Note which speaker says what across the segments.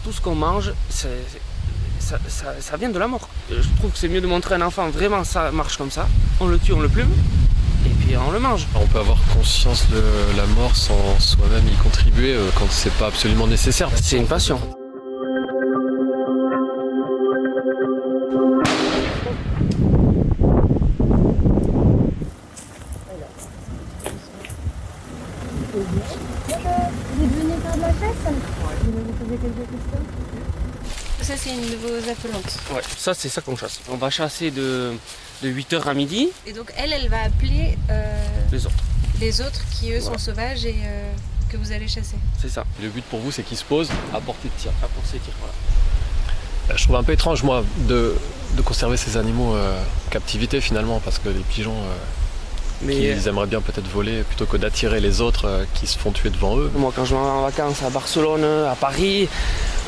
Speaker 1: tout ce qu'on mange, ça vient de la mort. Je trouve que c'est mieux de montrer à un enfant vraiment ça marche comme ça. On le tue, on le plume, et puis on le mange.
Speaker 2: On peut avoir conscience de la mort sans soi-même y contribuer quand c'est pas absolument nécessaire.
Speaker 1: C'est une passion.
Speaker 3: Vous êtes venu faire de la chasse? Vous voulez vous poser quelques questions?
Speaker 4: Ça, c'est une de vos appelantes.
Speaker 1: Ouais, ça c'est ça qu'on chasse. On va chasser de 8h à midi.
Speaker 4: Et donc, elle va appeler
Speaker 1: Les autres,
Speaker 4: qui, eux, sont sauvages et que vous allez chasser.
Speaker 1: c'est ça.
Speaker 2: Le but pour vous, c'est qu'ils se posent à portée de tir.
Speaker 1: À pour ces tirs, voilà.
Speaker 2: Je trouve un peu étrange, moi, de conserver ces animaux en captivité finalement, parce que les pigeons, ils aimeraient bien peut-être voler plutôt que d'attirer les autres qui se font tuer devant eux.
Speaker 1: Moi, quand je vais en vacances à Barcelone, à Paris,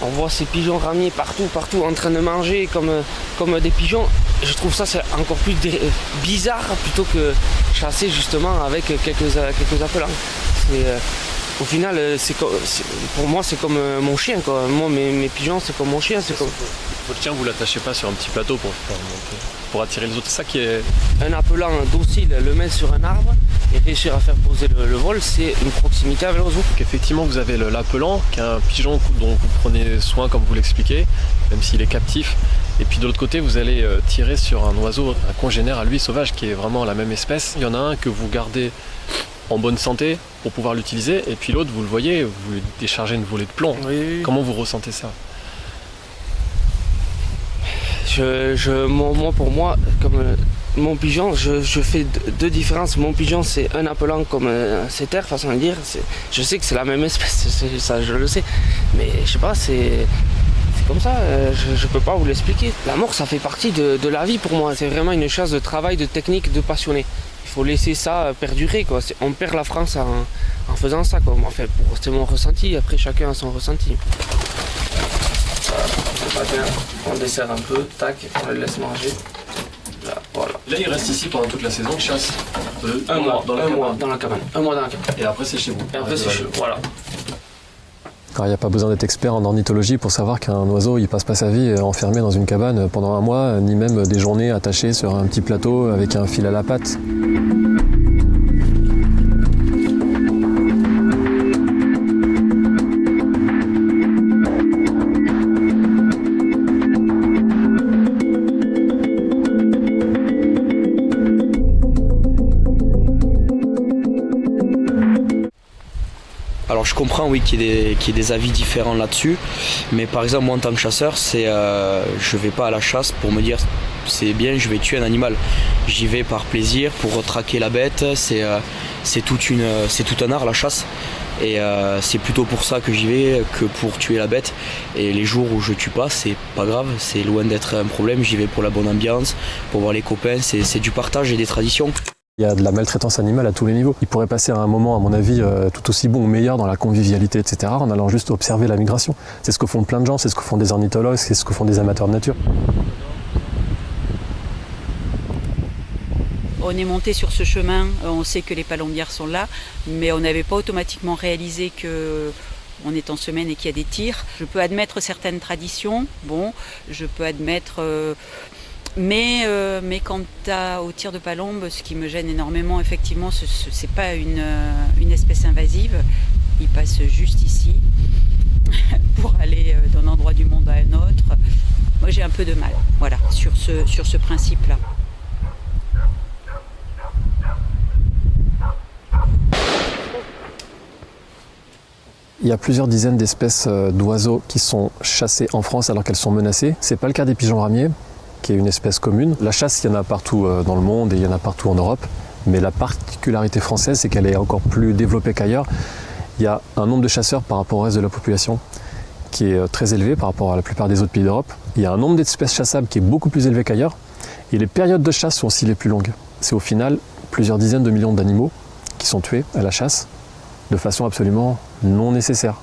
Speaker 1: on voit ces pigeons ramiers partout en train de manger comme des pigeons. Je trouve ça c'est encore plus bizarre plutôt que chasser justement avec quelques appelants. Au final, pour moi, c'est comme mon chien, quoi. Moi, mes pigeons, c'est comme mon chien.
Speaker 2: Votre chien, vous l'attachez pas sur un petit plateau pour attirer les autres. C'est ça qui est...
Speaker 1: Un appelant docile, le mettre sur un arbre et réussir à faire poser le vol, c'est une proximité avec l'oiseau.
Speaker 2: Donc effectivement, vous avez l'appelant, qui est un pigeon dont vous prenez soin, comme vous l'expliquez, même s'il est captif. Et puis de l'autre côté, vous allez tirer sur un oiseau, un congénère à lui sauvage, qui est vraiment la même espèce. Il y en a un que vous gardez en bonne santé pour pouvoir l'utiliser, et puis l'autre, vous le voyez, vous lui déchargez une volée de plomb.
Speaker 1: Oui.
Speaker 2: Comment vous ressentez ça?
Speaker 1: Moi, pour moi, comme mon pigeon, je fais deux différences. Mon pigeon, c'est un appelant comme un setter, façon de dire. Je sais que c'est la même espèce, ça je le sais. Mais je sais pas, c'est comme ça, je peux pas vous l'expliquer. La mort, ça fait partie de la vie pour moi. C'est vraiment une chasse de travail, de technique, de passionné. Il faut laisser ça perdurer, quoi. On perd la France en faisant ça, quoi. En fait, c'est mon ressenti. Après, chacun a son ressenti. On desserre un peu, tac, on le laisse manger. Là, voilà.
Speaker 2: Là, il reste ici pendant toute la saison de chasse.
Speaker 1: Un mois dans la cabane. Un mois dans la cabane.
Speaker 2: Et après, c'est chez vous.
Speaker 1: Et après, c'est chez vous. Voilà.
Speaker 2: Alors, il n'y a pas besoin d'être expert en ornithologie pour savoir qu'un oiseau, il passe pas sa vie enfermé dans une cabane pendant un mois, ni même des journées attachées sur un petit plateau avec un fil à la patte.
Speaker 5: Alors je comprends oui qu'il y ait des avis différents là-dessus, mais par exemple moi en tant que chasseur, je vais pas à la chasse pour me dire c'est bien, je vais tuer un animal. J'y vais par plaisir pour traquer la bête, c'est tout un art la chasse. Et c'est plutôt pour ça que j'y vais que pour tuer la bête. Et les jours où je tue pas, c'est pas grave, c'est loin d'être un problème. J'y vais pour la bonne ambiance, pour voir les copains, c'est du partage et des traditions.
Speaker 2: Il y a de la maltraitance animale à tous les niveaux. Il pourrait passer un moment, à mon avis, tout aussi bon ou meilleur dans la convivialité, etc., en allant juste observer la migration. C'est ce que font plein de gens, c'est ce que font des ornithologues, c'est ce que font des amateurs de nature.
Speaker 6: On est monté sur ce chemin, on sait que les palombières sont là, mais on n'avait pas automatiquement réalisé qu'on est en semaine et qu'il y a des tirs. Je peux admettre certaines traditions, je peux admettre... Mais quant au tir de palombe, ce qui me gêne énormément, effectivement, c'est pas une espèce invasive. Il passe juste ici pour aller d'un endroit du monde à un autre. Moi, j'ai un peu de mal, voilà, sur ce principe-là.
Speaker 2: Il y a plusieurs dizaines d'espèces d'oiseaux qui sont chassées en France alors qu'elles sont menacées. C'est pas le cas des pigeons ramiers, qui est une espèce commune. La chasse, il y en a partout dans le monde et il y en a partout en Europe. Mais la particularité française, c'est qu'elle est encore plus développée qu'ailleurs. Il y a un nombre de chasseurs par rapport au reste de la population qui est très élevé par rapport à la plupart des autres pays d'Europe. Il y a un nombre d'espèces chassables qui est beaucoup plus élevé qu'ailleurs. Et les périodes de chasse sont aussi les plus longues. C'est au final plusieurs dizaines de millions d'animaux qui sont tués à la chasse de façon absolument non nécessaire.